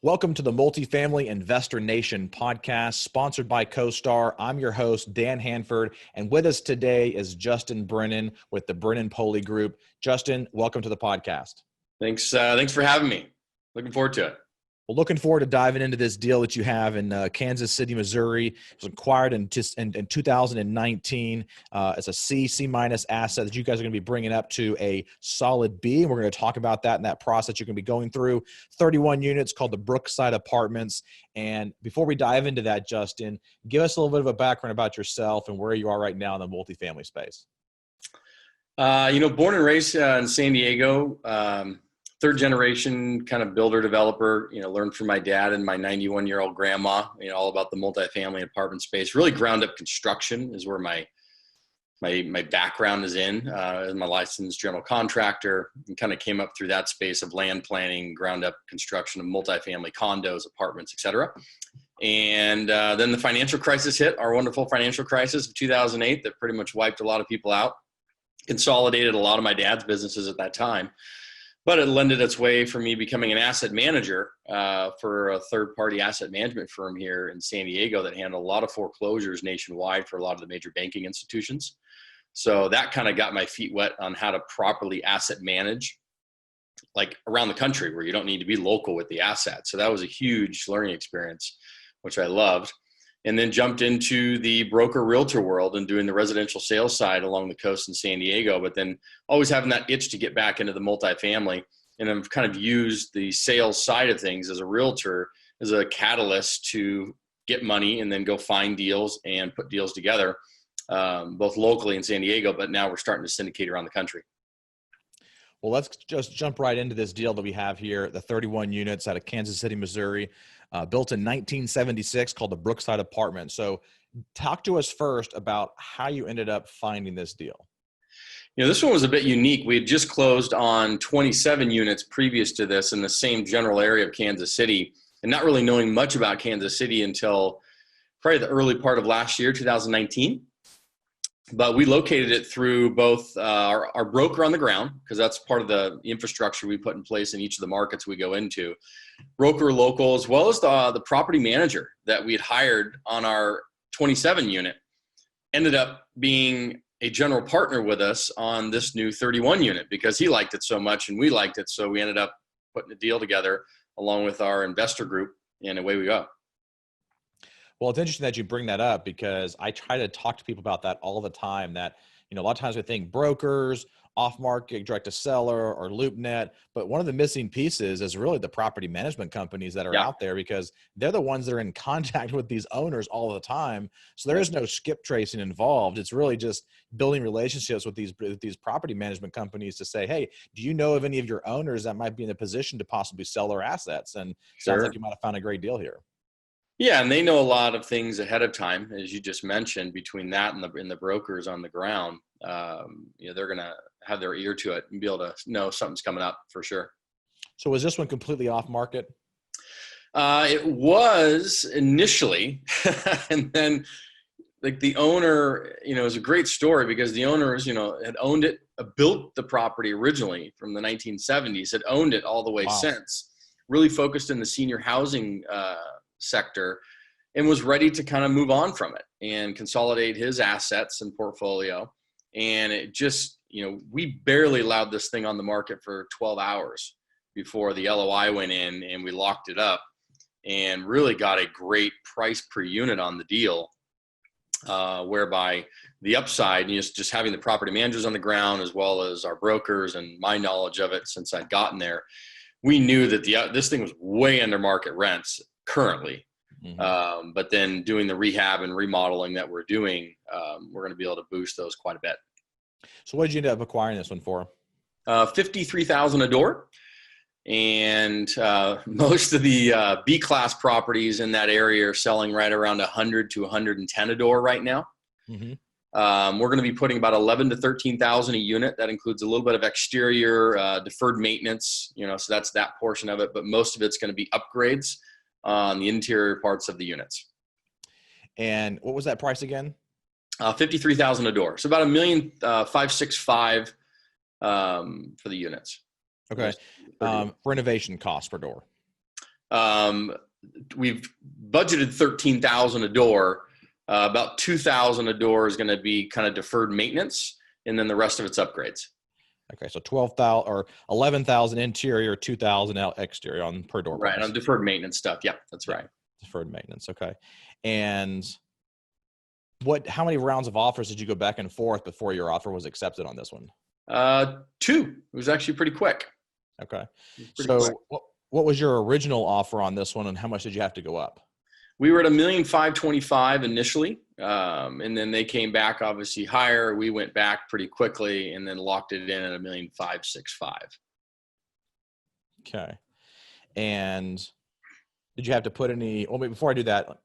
Welcome to the Multifamily Investor Nation podcast, sponsored by CoStar. I'm your host, Dan Handford, and with us today is Justin Brennan with the Brennan Pohle Group. Justin, welcome to the podcast. Thanks for having me. Looking forward to it. Well, looking forward to diving into this deal that you have in Kansas City, Missouri. It was acquired in 2019 as a C-minus asset that you guys are going to be bringing up to a solid B. And we're going to talk about that and that process you're going to be going through. 31 units called the Brookside Apartments. And before we dive into that, Justin, give us a little bit of a background about yourself and where you are right now in the multifamily space. Born and raised in San Diego. Third generation kind of builder developer, learned from my dad and my 91-year-old grandma, all about the multifamily apartment space. Really ground up construction is where my background is in. As my licensed general contractor, and kind of came up through that space of land planning, ground up construction of multifamily condos, apartments, et cetera. And then the financial crisis hit, our wonderful financial crisis of 2008 that pretty much wiped a lot of people out, consolidated a lot of my dad's businesses at that time. But it lended its way for me becoming an asset manager for a third-party asset management firm here in San Diego that handled a lot of foreclosures nationwide for a lot of the major banking institutions. So that kind of got my feet wet on how to properly asset manage, like around the country where you don't need to be local with the asset. So that was a huge learning experience, which I loved. And then jumped into the broker realtor world and doing the residential sales side along the coast in San Diego, but then always having that itch to get back into the multifamily. And I've kind of used the sales side of things as a realtor as a catalyst to get money and then go find deals and put deals together, both locally in San Diego, but now we're starting to syndicate around the country. Well, let's just jump right into this deal that we have here, the 31 units out of Kansas City, Missouri, built in 1976, called the Brookside Apartment. So talk to us first about how you ended up finding this deal. This one was a bit unique. We had just closed on 27 units previous to this in the same general area of Kansas City, and not really knowing much about Kansas City until probably the early part of last year, 2019. But we located it through both our broker on the ground, because that's part of the infrastructure we put in place in each of the markets we go into, broker local, as well as the property manager that we had hired on our 27 unit, ended up being a general partner with us on this new 31 unit because he liked it so much and we liked it. So we ended up putting a deal together along with our investor group, and away we go. Well, it's interesting that you bring that up because I try to talk to people about that all the time, that, a lot of times we think brokers, off-market, direct to seller, or LoopNet, but one of the missing pieces is really the property management companies that are out there, because they're the ones that are in contact with these owners all the time. So there is no skip tracing involved. It's really just building relationships with these property management companies to say, hey, do you know of any of your owners that might be in a position to possibly sell their assets? And sounds like you might have found a great deal here. Yeah, and they know a lot of things ahead of time, as you just mentioned. Between that and the brokers on the ground, they're going to have their ear to it and be able to know something's coming up for sure. So was this one completely off market? It was initially, and then like the owner, it was a great story because the owners, had owned it, built the property originally from the 1970s, had owned it all the way since, really focused in the senior housing sector, and was ready to kind of move on from it and consolidate his assets and portfolio. And it just, we barely allowed this thing on the market for 12 hours before the LOI went in, and we locked it up and really got a great price per unit on the deal, whereby the upside, just having the property managers on the ground as well as our brokers and my knowledge of it since I'd gotten there, we knew that this thing was way under market rents currently. Mm-hmm. But then doing the rehab and remodeling that we're doing, we're going to be able to boost those quite a bit. So what did you end up acquiring this one for? $53,000 a door. And most of the B-class properties in that area are selling right around 100 to 110 a door right now. Mm-hmm. We're going to be putting about 11 to 13,000 a unit. That includes a little bit of exterior deferred maintenance, so that's that portion of it. But most of it's going to be upgrades on the interior parts of the units. And what was that price again? $53,000 a door. So about $1,565,000 for the units. Okay. Renovation cost per door. We've budgeted 13,000 a door. About 2,000 a door is going to be kind of deferred maintenance, and then the rest of it's upgrades. Okay, so 12,000 or 11,000 interior, 2,000 out exterior on per door Right, price. on deferred maintenance stuff. Yeah, that's right. Deferred maintenance. Okay, and how many rounds of offers did you go back and forth before your offer was accepted on this one? 2. It was actually pretty quick. Okay, Pretty quick. What was your original offer on this one, and how much did you have to go up? We were at $1,525,000 initially, and then they came back obviously higher. We went back pretty quickly and then locked it in at $1,565,000. Okay, and did you have to put any? Well, before I do that,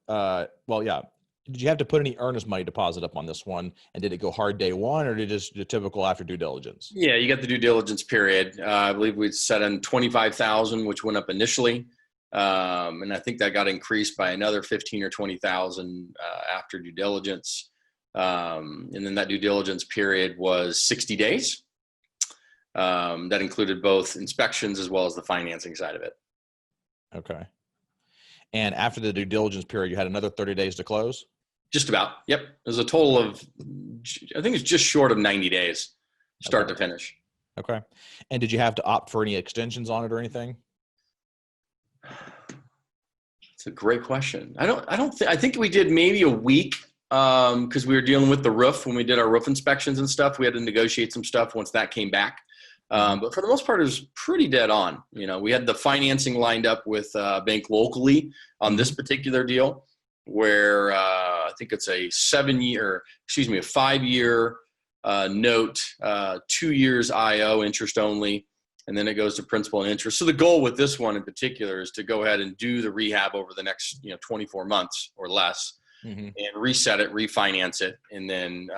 did you have to put any earnest money deposit up on this one? And did it go hard day one, or did it just the typical after due diligence? Yeah, you got the due diligence period. I believe we'd set in $25,000, which went up initially. And I think that got increased by another 15 or 20,000 after due diligence. And then that due diligence period was 60 days. That included both inspections as well as the financing side of it. Okay. And after the due diligence period, you had another 30 days to close? Just about. Yep. It was a total of, I think it's just short of 90 days, start to finish. Okay. And did you have to opt for any extensions on it or anything? It's a great question. I think we did maybe a week, because we were dealing with the roof when we did our roof inspections and stuff. We had to negotiate some stuff once that came back. But for the most part, it was pretty dead on. We had the financing lined up with a bank locally on this particular deal, where I think it's a 5-year note, 2 years IO, interest only, and then it goes to principal and interest. So the goal with this one in particular is to go ahead and do the rehab over the next 24 months or less, and reset it, refinance it, and then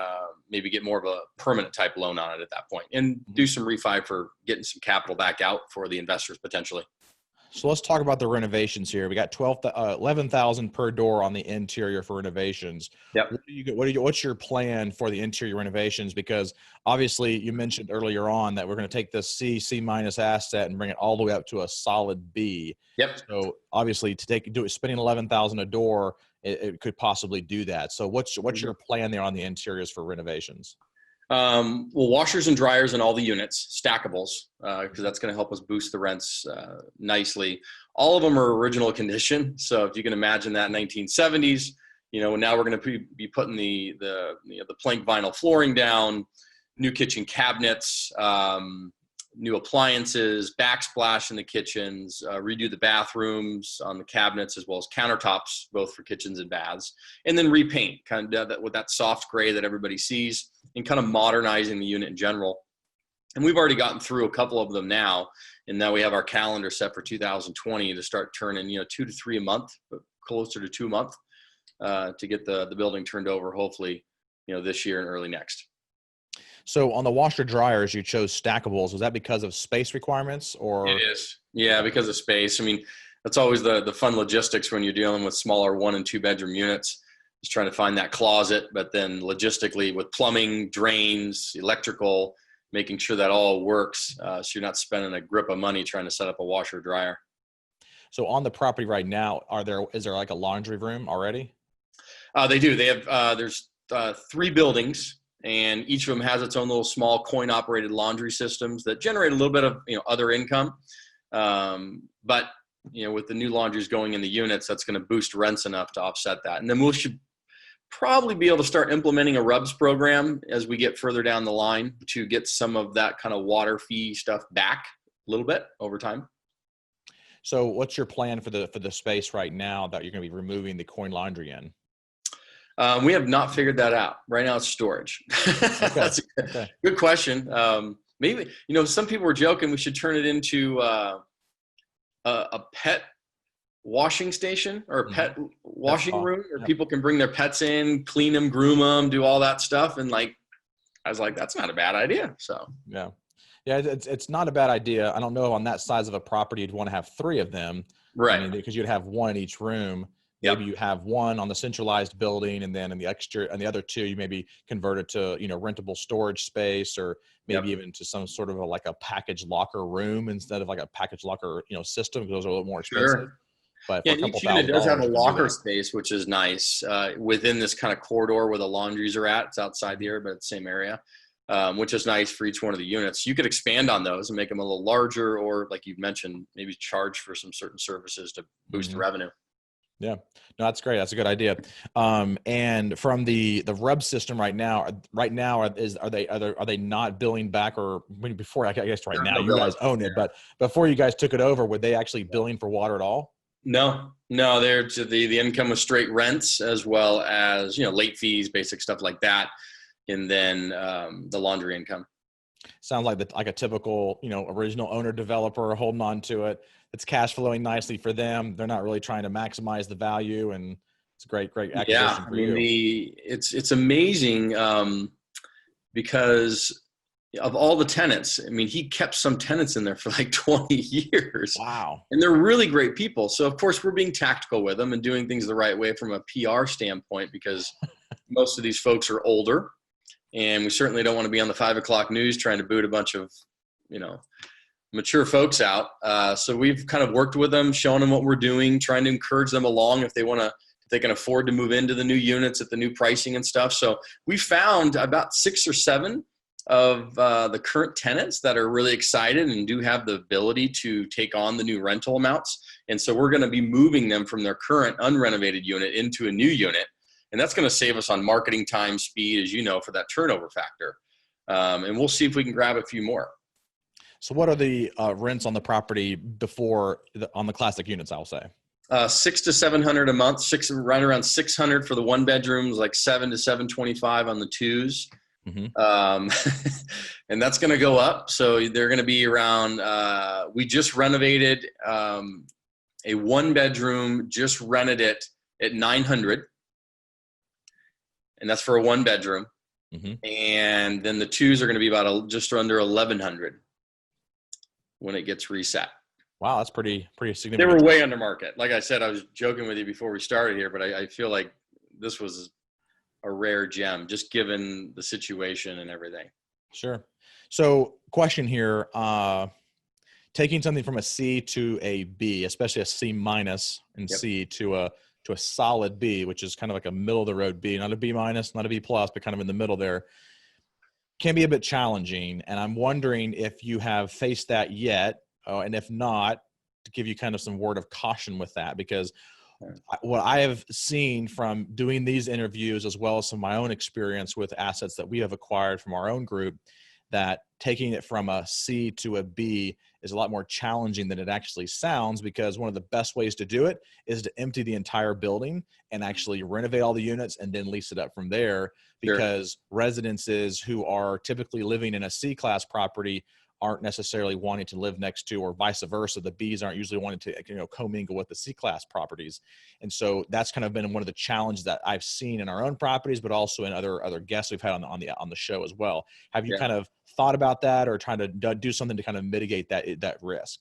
maybe get more of a permanent type loan on it at that point, and do some refi for getting some capital back out for the investors potentially. So let's talk about the renovations here. We got 11,000 per door on the interior for renovations. Yep. What's your plan for the interior renovations? Because obviously you mentioned earlier on that we're going to take this C minus asset and bring it all the way up to a solid B. Yep. So obviously spending 11,000 a door, it could possibly do that. So what's your plan there on the interiors for renovations? Well, washers and dryers in all the units, stackables, because that's going to help us boost the rents nicely. All of them are original condition. So if you can imagine that 1970s, now we're going to be putting the plank vinyl flooring down, new kitchen cabinets, new appliances, backsplash in the kitchens, redo the bathrooms on the cabinets as well as countertops, both for kitchens and baths, and then repaint kind of with that soft gray that everybody sees, and kind of modernizing the unit in general. And we've already gotten through a couple of them now, and now we have our calendar set for 2020 to start turning 2 to 3 a month, but closer to 2 a month, to get the building turned over, hopefully this year and early next. So on the washer dryers, you chose stackables. Was that because of space requirements, or? It is. Yeah, because of space. I mean, that's always the fun logistics when you're dealing with smaller 1 and 2 bedroom units. Just trying to find that closet, but then logistically with plumbing, drains, electrical, making sure that all works, so you're not spending a grip of money trying to set up a washer dryer. So on the property right now, is there like a laundry room already? They do. They have there's 3 buildings, and each of them has its own little small coin operated laundry systems that generate a little bit of other income. But with the new laundries going in the units, that's going to boost rents enough to offset that. And then we should probably be able to start implementing a RUBS program as we get further down the line to get some of that kind of water fee stuff back a little bit over time. So what's your plan for the space right now that you're going to be removing the coin laundry in? We have not figured that out. Right now it's storage. Okay. That's a good question. Maybe, some people were joking we should turn it into a pet washing station or a pet washing room where people can bring their pets in, clean them, groom them, do all that stuff. And I was like, that's not a bad idea. So yeah, it's not a bad idea. I don't know on that size of a property you'd want to have 3 of them, right? Because you'd have 1 in each room. Maybe you have 1 on the centralized building, and then in the exterior, and the other 2 you maybe convert it to rentable storage space, or maybe even to some sort of a package locker room instead of like a package locker system, because those are a little more expensive. Sure. but for Yeah, a and couple each unit does have $1,000, a you can do locker that. space, which is nice, within this kind of corridor where the laundries are at. It's outside the area, but it's the same area, which is nice for each one of the units. You could expand on those and make them a little larger, or like you mentioned, maybe charge for some certain services to boost the revenue. Yeah, no, that's great. That's a good idea. And from the RUB system right now, are they not billing back, or before, I guess right There's now no you billing. guys own it, Yeah. but before you guys took it over, were they actually billing for water at all? No, the income was straight rents, as well as, late fees, basic stuff like that. And then, the laundry income. Sounds like a typical, original owner developer holding on to it. It's cash flowing nicely for them. They're not really trying to maximize the value, and it's a great Yeah. acquisition I for mean, you. it's amazing, because of all the tenants. I mean, he kept some tenants in there for like 20 years, Wow. and they're really great people. So of course we're being tactical with them and doing things the right way from a PR standpoint, because most of these folks are older, and we certainly don't want to be on the 5 o'clock news trying to boot a bunch of, mature folks out. So we've kind of worked with them, showing them what we're doing, trying to encourage them along if they can afford to move into the new units at the new pricing and stuff. So we found about 6 or 7 of the current tenants that are really excited and do have the ability to take on the new rental amounts. And so we're going to be moving them from their current unrenovated unit into a new unit. And that's going to save us on marketing time, speed, as you know, for that turnover factor. And we'll see if we can grab a few more. So what are the rents on the property on the classic units, I'll say? 600 to 700 a month, right around 600 for the 1 bedrooms, like 7 to 725 on the 2s. And that's going to go up. So they're going to be around, we just renovated a 1 bedroom, just rented it at 900. And that's for a 1 bedroom. And then the 2s are going to be about just under 1,100 when it gets reset. Wow, that's pretty significant. They were way under market. Like I said, I was joking with you before we started here, but I feel like this was a rare gem, just given the situation and everything. Sure. So question here, taking something from a C to a B, especially a C minus and C to a solid B, which is kind of like a middle of the road B, not a B minus, not a B plus, but kind of in the middle there, can be a bit challenging. And I'm wondering if you have faced that yet, and if not, to give you kind of some word of caution with that, because what I have seen from doing these interviews, as well as some of my own experience with assets that we have acquired from our own group, that taking it from a C to a B is a lot more challenging than it actually sounds, because one of the best ways to do it is to empty the entire building and actually renovate all the units and then lease it up from there, because residences who are typically living in a C-class property aren't necessarily wanting to live next to, or vice versa. The Bs aren't usually wanting to, commingle with the C-class properties. And so that's kind of been one of the challenges that I've seen in our own properties, but also in other guests we've had on the show as well. Have you kind of thought about that, or trying to do something to kind of mitigate that risk?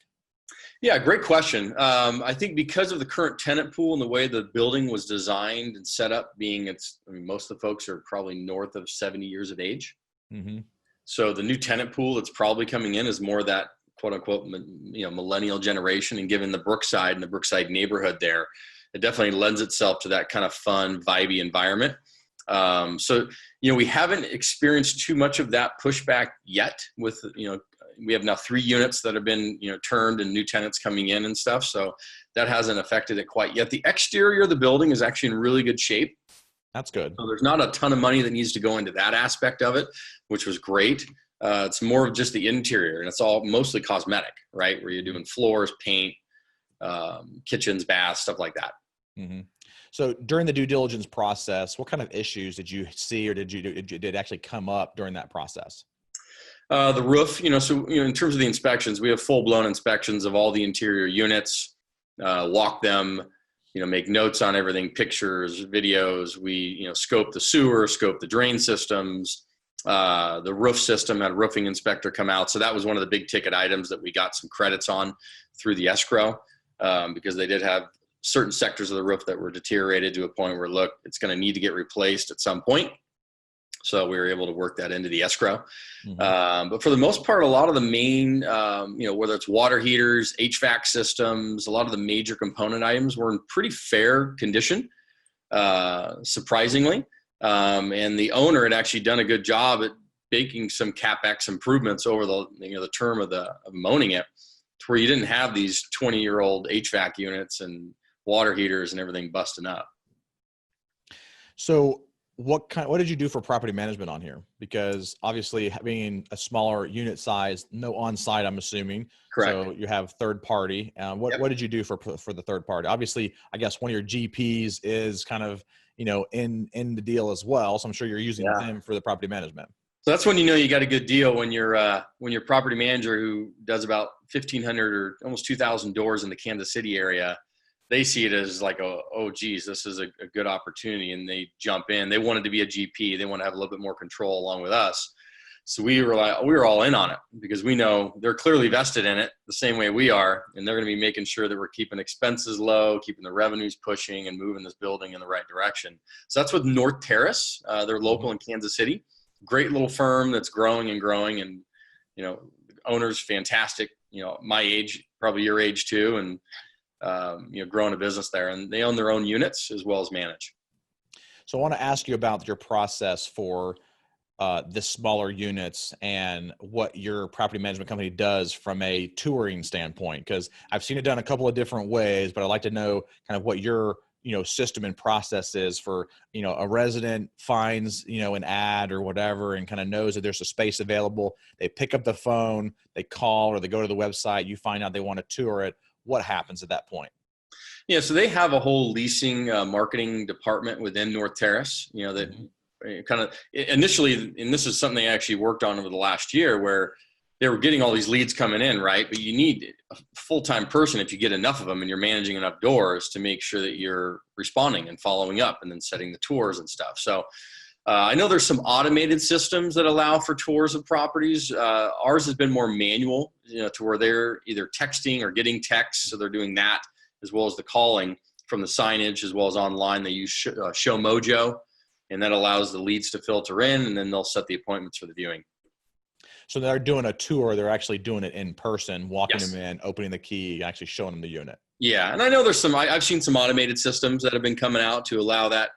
Yeah, great question. I think because of the current tenant pool and the way the building was designed and set up, most of the folks are probably north of 70 years of age. So the new tenant pool that's probably coming in is more that quote unquote, millennial generation. And given the Brookside and the Brookside neighborhood there, it definitely lends itself to that kind of fun, vibey environment. So, we haven't experienced too much of that pushback yet with, we have now 3 units that have been, turned, and new tenants coming in and stuff. So that hasn't affected it quite yet. The exterior of the building is actually in really good shape. That's good. So there's not a ton of money that needs to go into that aspect of it, which was great. It's more of just the interior, and it's all mostly cosmetic, right? Where you're doing floors, paint, kitchens, baths, stuff like that. So during the due diligence process, what kind of issues did you see, or did it actually come up during that process? The roof, in terms of the inspections, we have full-blown inspections of all the interior units, walk them, make notes on everything, pictures, videos. We, scope the sewer, scope the drain systems, the roof system, had a roofing inspector come out. So that was one of the big ticket items that we got some credits on through the escrow, because they did have certain sectors of the roof that were deteriorated to a point where, look, it's going to need to get replaced at some point. So we were able to work that into the escrow. Mm-hmm. But for the most part, a lot of the main, whether it's water heaters, HVAC systems, a lot of the major component items were in pretty fair condition, surprisingly. And the owner had actually done a good job at making some CapEx improvements over the term of owning it, to where you didn't have these 20-year-old HVAC units and water heaters and everything busting up. So what did you do for property management on here? Because obviously having a smaller unit size, no on-site, I'm assuming. Correct. So you have third party. What did you do for the third party? Obviously, I guess one of your GPs is kind of, in the deal as well. So I'm sure you're using them for the property management. So that's when you got a good deal, when your property manager, who does about 1,500 or almost 2,000 doors in the Kansas City area, they see it as like, oh geez, this is a good opportunity, and they jump in. They wanted to be a GP. They want to have a little bit more control along with us. So we were all in on it, because we know they're clearly vested in it the same way we are, and they're going to be making sure that we're keeping expenses low, keeping the revenues pushing, and moving this building in the right direction. So that's with North Terrace. They're local in Kansas City. Great little firm that's growing and growing, and owner's fantastic. My age, probably your age too, and growing a business there, and they own their own units as well as manage. So I want to ask you about your process for the smaller units and what your property management company does from a touring standpoint, because I've seen it done a couple of different ways, but I'd like to know kind of what your system and process is for a resident finds an ad or whatever and kind of knows that there's a space available. They pick up the phone, they call, or they go to the website. You find out they want to tour it. What happens at that point? Yeah, so they have a whole leasing marketing department within North Terrace, that kind of initially, and this is something they actually worked on over the last year, where they were getting all these leads coming in, right? But you need a full-time person, if you get enough of them and you're managing enough doors, to make sure that you're responding and following up and then setting the tours and stuff. So I know there's some automated systems that allow for tours of properties. Ours has been more manual, to where they're either texting or getting texts. So they're doing that, as well as the calling from the signage, as well as online. They use Show Mojo, and that allows the leads to filter in, and then they'll set the appointments for the viewing. So they're doing a tour. They're actually doing it in person, walking them in, opening the key, actually showing them the unit. Yeah. And I know there's I've seen some automated systems that have been coming out to allow that,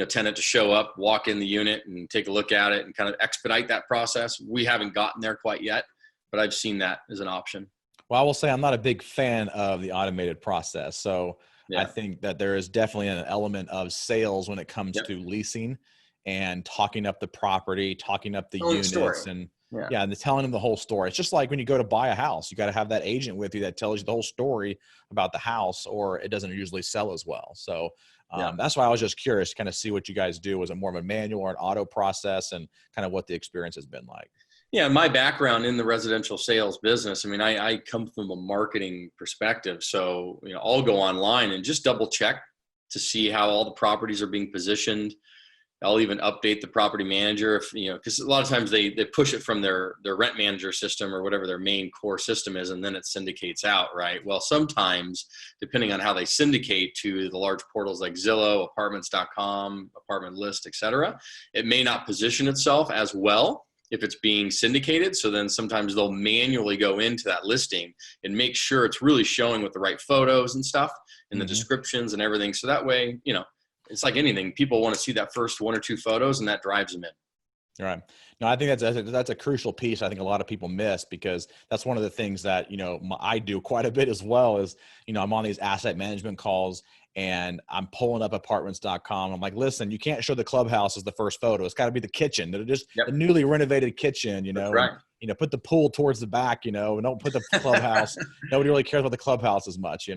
tenant to show up, walk in the unit and take a look at it and kind of expedite that process. We haven't gotten there quite yet, but I've seen that as an option. Well, I will say I'm not a big fan of the automated process. So I think that there is definitely an element of sales when it comes to leasing and talking up the property, talking up the units and and telling them the whole story. It's just like when you go to buy a house, you got to have that agent with you that tells you the whole story about the house, or it doesn't usually sell as well. So that's why I was just curious to kind of see what you guys do. Was it more of a manual or an auto process, and kind of what the experience has been like? Yeah, my background in the residential sales business, I mean, I come from a marketing perspective. So, I'll go online and just double check to see how all the properties are being positioned. I'll even update the property manager if, because a lot of times they push it from their rent manager system or whatever their main core system is, and then it syndicates out, right? Well, sometimes, depending on how they syndicate to the large portals like Zillow, apartments.com, apartment list, et cetera, it may not position itself as well if it's being syndicated. So then sometimes they'll manually go into that listing and make sure it's really showing with the right photos and stuff and the descriptions and everything. So that way, it's like anything. People want to see that first one or two photos, and that drives them in. Right. No, I think that's a crucial piece. I think a lot of people miss, because that's one of the things that, I do quite a bit as well is, I'm on these asset management calls and I'm pulling up apartments.com. I'm like, listen, you can't show the clubhouse as the first photo. It's got to be the kitchen. They're just the newly renovated kitchen, Right. And, put the pool towards the back, and don't put the clubhouse. Nobody really cares about the clubhouse as much,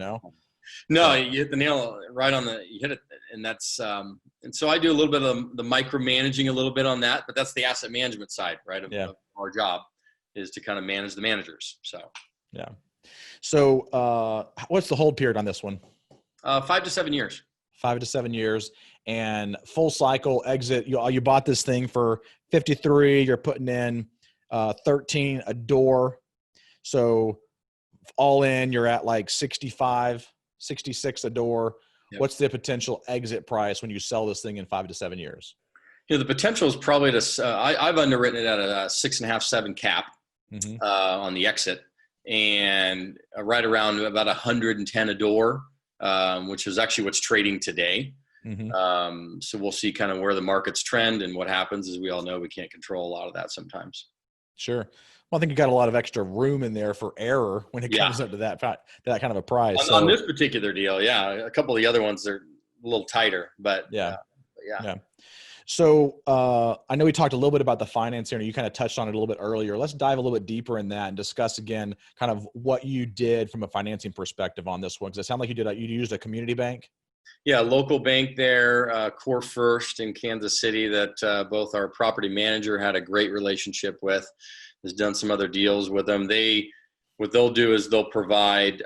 No, you hit the nail right on you hit it. And that's, and so I do a little bit of the micromanaging a little bit on that, but that's the asset management side, right? Of our job is to kind of manage the managers. So what's the hold period on this one? 5 to 7 years. 5 to 7 years, and full cycle exit. You bought this thing for 53. You're putting in 13 a door. So all in, you're at like 65, 66 a door. Yep. What's the potential exit price when you sell this thing in 5 to 7 years? The potential is probably I've underwritten it at a 6.5, 7 cap on the exit, and right around about 110 a door, which is actually what's trading today. So we'll see kind of where the markets trend, and what happens. As we all know, we can't control a lot of that sometimes. Sure. Well, I think you got a lot of extra room in there for error when it comes up to that kind of a price. On this particular deal, a couple of the other ones are a little tighter, but yeah. So I know we talked a little bit about the financing, and you kind of touched on it a little bit earlier. Let's dive a little bit deeper in that and discuss again kind of what you did from a financing perspective on this one, because it sounded like you used a community bank. Yeah, local bank there, Core First in Kansas City, that both our property manager had a great relationship with, has done some other deals with them. What they'll do is they'll provide,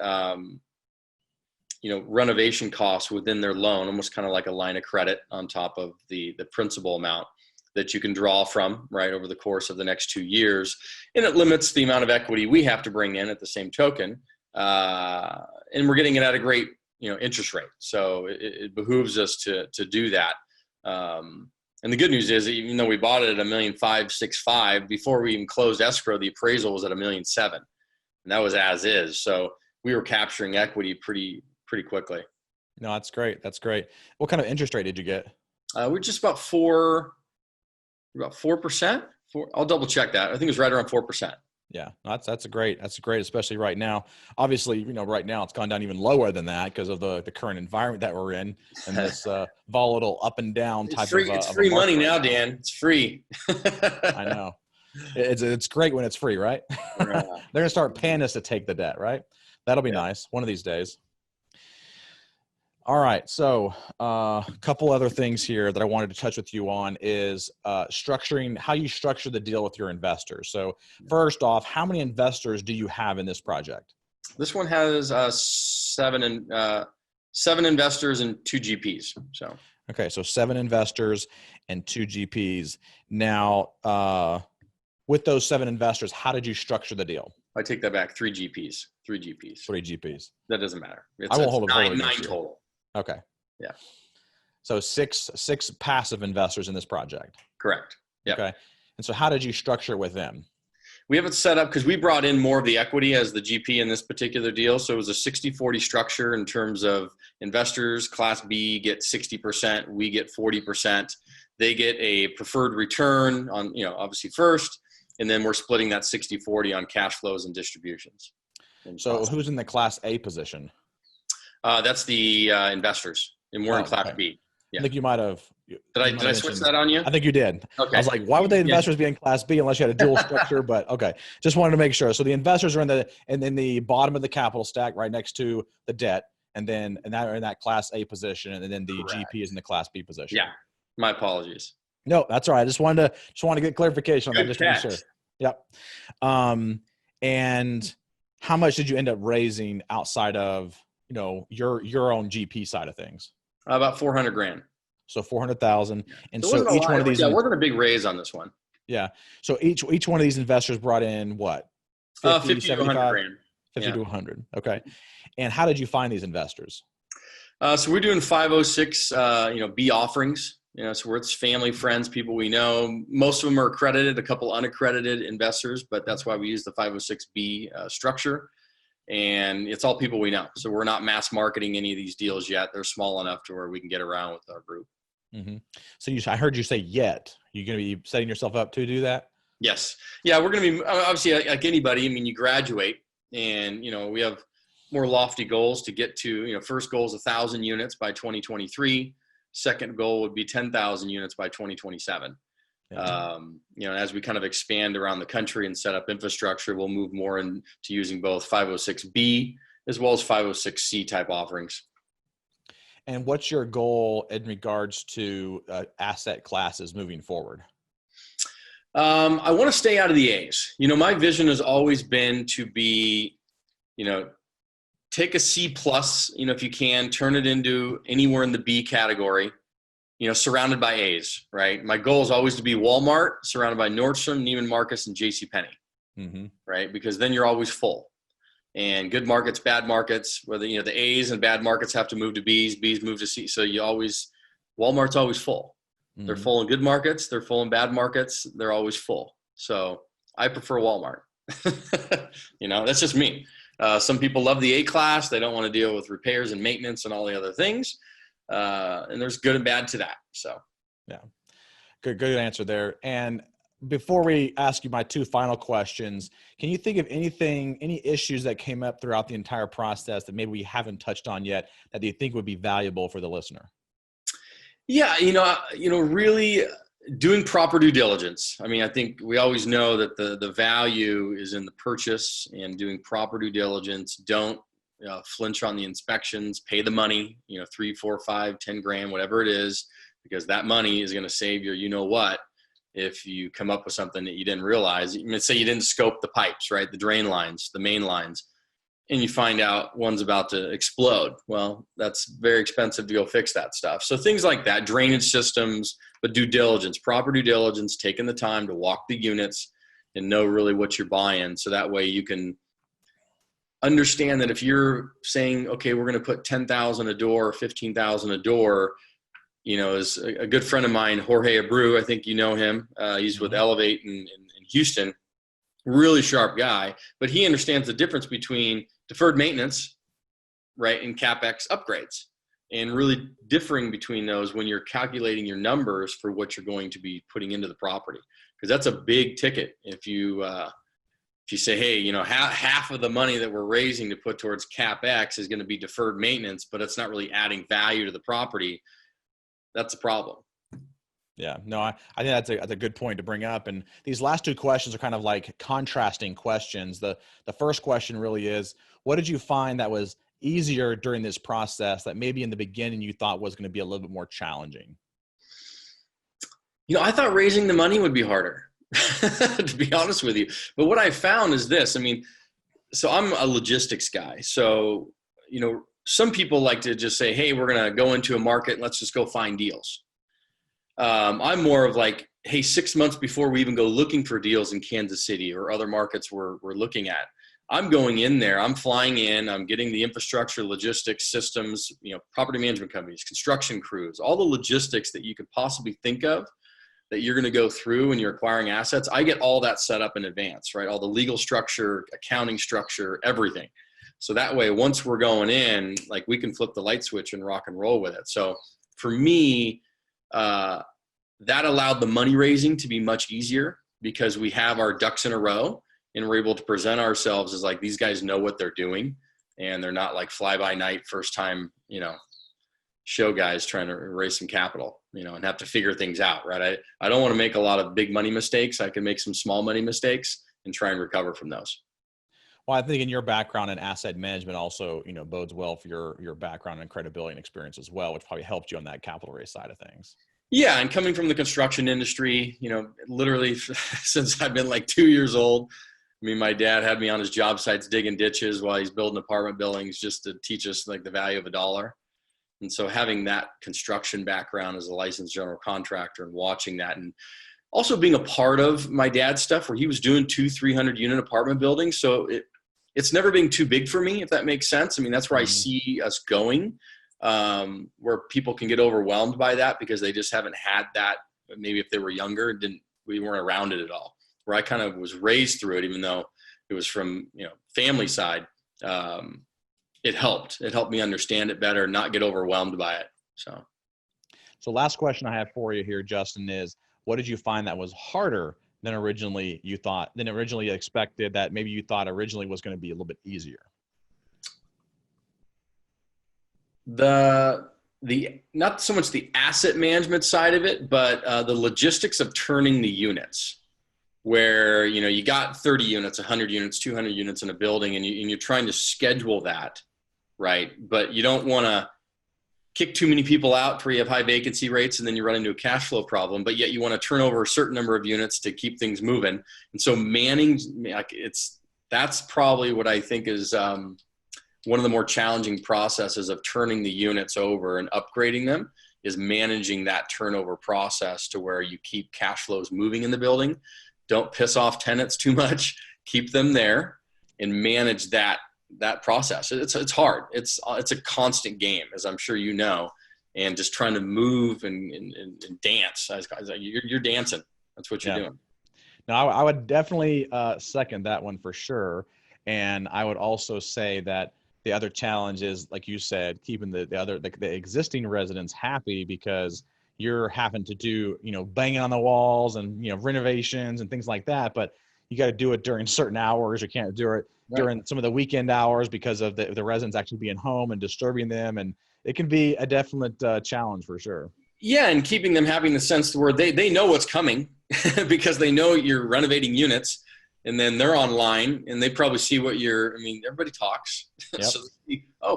renovation costs within their loan, almost kind of like a line of credit on top of the principal amount that you can draw from right over the course of the next 2 years. And it limits the amount of equity we have to bring in at the same token. And we're getting it at a great, interest rate. So it behooves us to do that. And the good news is, even though we bought it at $1,565,000, before we even closed escrow, the appraisal was at $1,700,000, and that was as is. So we were capturing equity pretty quickly. No, that's great. That's great. What kind of interest rate did you get? We're just about 4%. I'll double check that. I think it was right around 4%. Yeah, that's great, especially right now. Obviously, right now it's gone down even lower than that because of the current environment that we're in, and this volatile up and down type of. It's free money now, Dan. It's free. I know. It's great when it's free, right? They're gonna start paying us to take the debt, right? That'll be nice one of these days. All right. So a couple other things here that I wanted to touch with you on is structuring, how you structure the deal with your investors. So first off, how many investors do you have in this project? This one has seven investors and 2 GPs. Okay. So 7 investors and 2 GPs. Now, with those 7 investors, how did you structure the deal? I take that back. 3 GPs. 3 GPs. That doesn't matter. I won't hold it. 9 total. Okay. Yeah. So six passive investors in this project. Correct. Yeah. Okay. And so how did you structure it with them? We have it set up because we brought in more of the equity as the GP in this particular deal. So it was a 60-40 structure in terms of investors. Class B get 60%. We get 40%. They get a preferred return on, obviously first, and then we're splitting that 60-40 on cash flows and distributions. So who's in the Class A position? That's the investors, and we're in Class B. Yeah. I think you might have. Did I switch that on you? I think you did. Okay. I was like, why would the investors be in Class B unless you had a dual structure? But okay, just wanted to make sure. So the investors are in the bottom of the capital stack, right next to the debt, and that are in that Class A position, and then the Correct. GP is in the Class B position. Yeah. My apologies. No, that's all right. I just wanted to get clarification on that. Good Just to catch. be sure. Yep. And how much did you end up raising outside of your own GP side of things? About $400,000. So 400,000. And so so each one of these. Yeah, it wasn't a big raise on this one. Yeah. So each one of these investors brought in what? 50 to 100,000. 50 to 100. Okay. And how did you find these investors? So we're doing 506, B offerings. So it's family, friends, people we know. Most of them are accredited, a couple unaccredited investors, but that's why we use the 506B structure. And it's all people we know. So we're not mass marketing any of these deals yet. They're small enough to where we can get around with our group. Mm-hmm. So I heard you say yet. You're going to be setting yourself up to do that? Yes. Yeah, we're going to be, obviously, like anybody, you graduate and, we have more lofty goals to get to. First goal is 1,000 units by 2023. Second goal would be 10,000 units by 2027. Yeah. As we kind of expand around the country and set up infrastructure, we'll move more into using both 506B as well as 506C type offerings. And what's your goal in regards to asset classes moving forward? I want to stay out of the A's. My vision has always been to be, take a C plus, if you can, turn it into anywhere in the B category, surrounded by A's, right? My goal is always to be Walmart, surrounded by Nordstrom, Neiman Marcus, and JCPenney, right? Because then you're always full. And good markets, bad markets, whether, the A's and bad markets have to move to B's, B's move to C. So Walmart's always full. They're Mhm. full in good markets. They're full in bad markets. They're always full. So I prefer Walmart. That's just me. Some people love the A class. They don't want to deal with repairs and maintenance and all the other things. And there's good and bad to that. So, Yeah. Good answer there. And before we ask you my two final questions, can you think of any issues that came up throughout the entire process that maybe we haven't touched on yet that you think would be valuable for the listener? yeah, really doing proper due diligence. I mean, I think we always know that the value is in the purchase and doing proper due diligence. Don't flinch on the inspections, pay the money, 3, 4, 5, 10 grand, whatever it is, because that money is going to save you know what, if you come up with something that you didn't realize. Let's say you didn't scope the pipes, right? The drain lines, the main lines, and you find out one's about to explode. Well, that's very expensive to go fix that stuff. So things like that, drainage systems, but due diligence, proper due diligence, taking the time to walk the units and know really what you're buying. So that way you can understand that if you're saying, okay, we're going to put 10,000 a door, 15,000 a door, is a good friend of mine, Jorge Abreu. I think you know him. He's with Mhm. Elevate in Houston. Really sharp guy, but he understands the difference between deferred maintenance, right, and CapEx upgrades, and really differing between those when you're calculating your numbers for what you're going to be putting into the property, because that's a big ticket. If you say, hey, half of the money that we're raising to put towards CapEx is going to be deferred maintenance, but it's not really adding value to the property, that's a problem. Yeah, no, I think that's a good point to bring up. And these last two questions are kind of like contrasting questions. The first question really is, what did you find that was easier during this process that maybe in the beginning you thought was going to be a little bit more challenging? I thought raising the money would be harder, to be honest with you. But what I found is this. I mean, so I'm a logistics guy. So, some people like to just say, hey, we're going to go into a market and let's just go find deals. I'm more of like, hey, 6 months before we even go looking for deals in Kansas City or other markets we're looking at, I'm going in there, I'm flying in, I'm getting the infrastructure, logistics systems, property management companies, construction crews, all the logistics that you could possibly think of that you're going to go through when you're acquiring assets. I get all that set up in advance, right? All the legal structure, accounting structure, everything. So that way, once we're going in, like, we can flip the light switch and rock and roll with it. So for me, that allowed the money raising to be much easier because we have our ducks in a row and we're able to present ourselves as like, these guys know what they're doing and they're not like fly by night, first time, show guys trying to raise some capital, and have to figure things out, right? I don't want to make a lot of big money mistakes. I can make some small money mistakes and try and recover from those. Well, I think in your background in asset management also, bodes well for your background and credibility and experience as well, which probably helped you on that capital raise side of things. Yeah. And coming from the construction industry, literally since I've been like 2 years old, I mean, my dad had me on his job sites digging ditches while he's building apartment buildings just to teach us like the value of a dollar. And so having that construction background as a licensed general contractor and watching that, and also being a part of my dad's stuff where he was doing 200-300 unit apartment buildings. So it's never been too big for me, if that makes sense. I mean, that's where I see us going, where people can get overwhelmed by that because they just haven't had that. Maybe if they were younger, we weren't around it at all. Where I kind of was raised through it, even though it was from, family side. It helped me understand it better, not get overwhelmed by it. So last question I have for you here, Justin, is what did you find that was harder than originally expected, that maybe you thought originally was going to be a little bit easier? The not so much the asset management side of it, but the logistics of turning the units, where you got 30 units, 100 units, 200 units in a building, and you're trying to schedule that, right? But you don't want to kick too many people out where you have high vacancy rates and then you run into a cash flow problem, but yet you want to turn over a certain number of units to keep things moving. And so manning, that's probably what I think is one of the more challenging processes of turning the units over and upgrading them, is managing that turnover process to where you keep cash flows moving in the building. Don't piss off tenants too much, keep them there and manage that process. It's hard. It's a constant game, as I'm sure you know. and just trying to move and dance. You're dancing. That's what you're doing. Now, I would definitely second that one for sure. And I would also say that the other challenge is, like you said, keeping the existing residents happy, because you're having to do, banging on the walls and, renovations and things like that. But you got to do it during certain hours. You can't do it during some of the weekend hours because of the residents actually being home and disturbing them. And it can be a definite challenge for sure. Yeah, and keeping them happy in the sense where they know what's coming because they know you're renovating units, and then they're online and they probably see what everybody talks. Yep. So,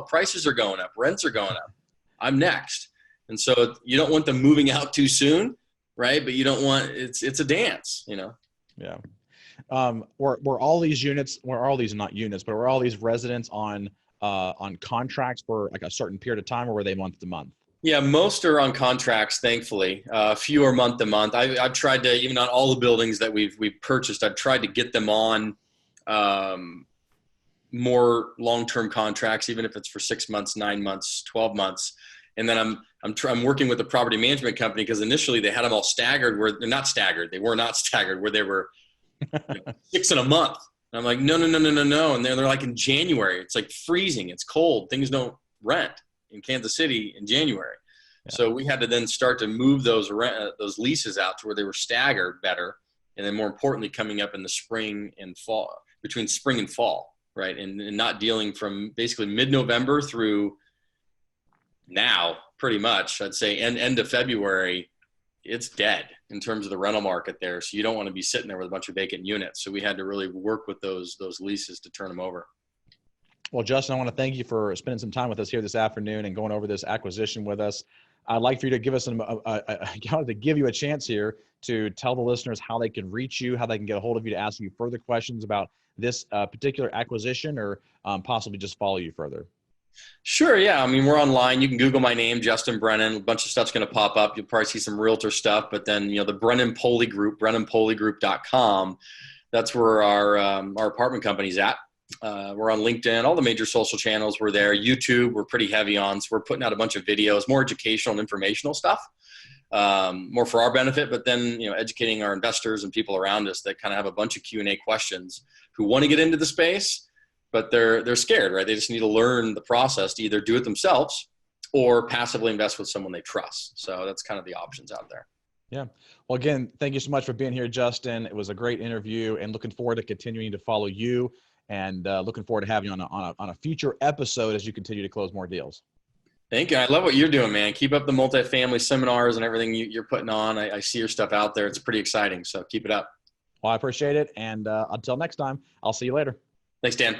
prices are going up, rents are going up. I'm next. And so you don't want them moving out too soon, right? But you don't want, it's a dance, Yeah. Were all these residents on contracts for like a certain period of time, or were they month to month? Yeah, most are on contracts, thankfully. Few are month to month. I've tried to, even on all the buildings that we've purchased, I've tried to get them on more long-term contracts, even if it's for 6 months, 9 months, 12 months. And then I'm working with the property management company, because initially they had them all staggered, where they're not staggered. They were not staggered, where they were 6 in a month. And I'm like, no. And they're like, in January, it's like freezing. It's cold. Things don't rent in Kansas City in January. Yeah. So we had to then start to move those leases out to where they were staggered better. And then more importantly, coming up in the spring and fall, between spring and fall, right? And not dealing from basically mid-November through now, pretty much, I'd say end of February, it's dead in terms of the rental market there. So you don't want to be sitting there with a bunch of vacant units. So we had to really work with those leases to turn them over. Well, Justin, I want to thank you for spending some time with us here this afternoon and going over this acquisition with us. I'd like for you to give us to give you a chance here to tell the listeners how they can reach you, how they can get a hold of you to ask you further questions about this particular acquisition, or possibly just follow you further. Sure. Yeah. We're online. You can Google my name, Justin Brennan. A bunch of stuff's going to pop up. You'll probably see some realtor stuff, but then, the Brennan Pohle Group, BrennanPohleGroup.com. That's where our apartment company's at. We're on LinkedIn, all the major social channels. We're there. YouTube, we're pretty heavy on. So we're putting out a bunch of videos, more educational and informational stuff, more for our benefit, but then, educating our investors and people around us that kind of have a bunch of Q&A questions, who want to get into the space, but they're scared, right? They just need to learn the process to either do it themselves or passively invest with someone they trust. So that's kind of the options out there. Yeah. Well, again, thank you so much for being here, Justin. It was a great interview, and looking forward to continuing to follow you, and looking forward to having you on a future episode as you continue to close more deals. Thank you. I love what you're doing, man. Keep up the multifamily seminars and everything you're putting on. I see your stuff out there. It's pretty exciting. So keep it up. Well, I appreciate it. And until next time, I'll see you later. Thanks, Dan.